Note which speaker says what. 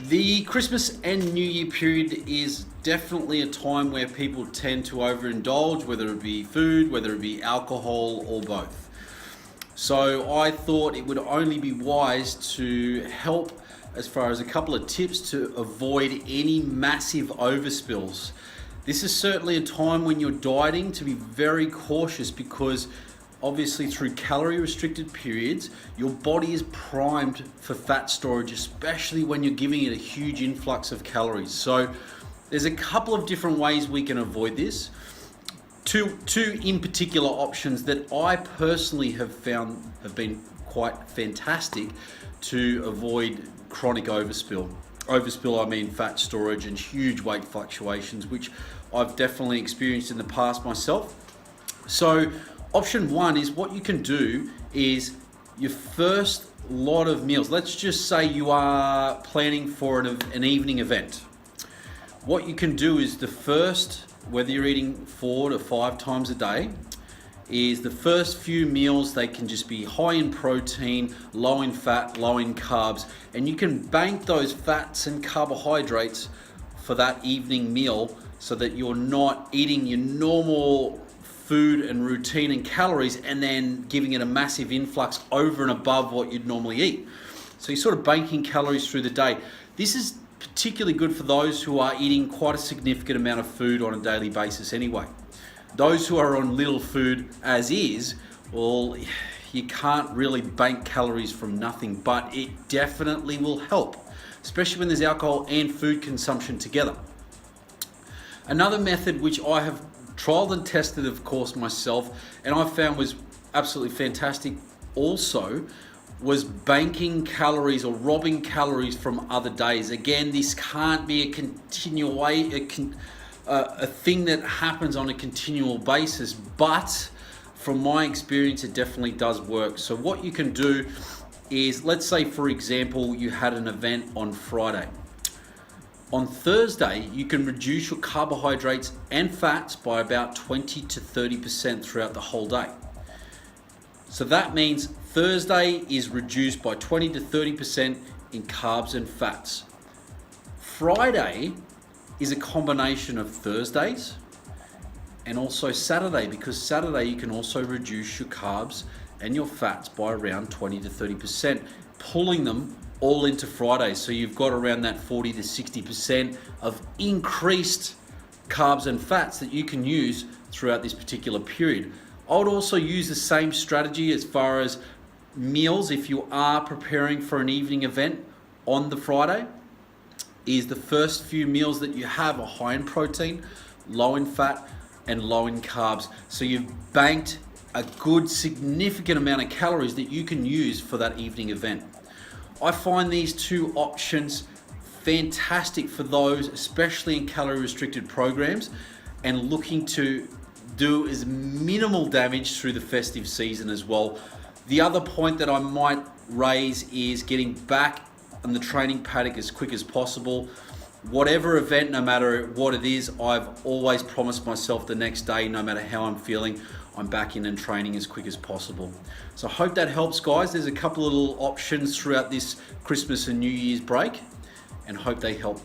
Speaker 1: The Christmas and New Year period is definitely a time where people tend to overindulge, whether it be food, whether it be alcohol, or both. So I thought it would only be wise to help as far as a couple of tips to avoid any massive overspills. This is certainly a time when you're dieting to be very cautious, because obviously through calorie restricted periods, your body is primed for fat storage, especially when you're giving it a huge influx of calories. So there's a couple of different ways we can avoid this. Two in particular options that I personally have found have been quite fantastic to avoid chronic overspill. Overspill, I mean fat storage and huge weight fluctuations, which I've definitely experienced in the past myself. So option one is, what you can do is your first lot of meals. Let's just say you are planning for an evening event. What you can do is the first, whether you're eating 4 to 5 times a day, is the first few meals, they can just be high in protein, low in fat, low in carbs, and you can bank those fats and carbohydrates for that evening meal so that you're not eating your normal food and routine and calories and then giving it a massive influx over and above what you'd normally eat. So you're sort of banking calories through the day. This is particularly good for those who are eating quite a significant amount of food on a daily basis anyway. Those who are on little food as is, well, you can't really bank calories from nothing, but it definitely will help, especially when there's alcohol and food consumption together. Another method which I have trialed and tested, of course, myself, and I found was absolutely fantastic also, was banking calories or robbing calories from other days. Again, this can't be a thing that happens on a continual basis, but from my experience, it definitely does work. So what you can do is, let's say, for example, you had an event on Friday. On Thursday, you can reduce your carbohydrates and fats by about 20 to 30% throughout the whole day. So that means Thursday is reduced by 20 to 30% in carbs and fats. Friday is a combination of Thursdays and also Saturday, because Saturday you can also reduce your carbs and your fats by around 20 to 30%, pulling them all into Friday. So you've got around that 40 to 60% of increased carbs and fats that you can use throughout this particular period. I would also use the same strategy as far as meals. If you are preparing for an evening event on the Friday, is the first few meals that you have are high in protein, low in fat, and low in carbs. So you've banked a good significant amount of calories that you can use for that evening event. I find these two options fantastic for those, especially in calorie restricted programs and looking to do as minimal damage through the festive season as well. The other point that I might raise is getting back on the training paddock as quick as possible. Whatever event, no matter what it is, I've always promised myself the next day, no matter how I'm feeling, I'm back in and training as quick as possible. So I hope that helps, guys. There's a couple of little options throughout this Christmas and New Year's break, and hope they help.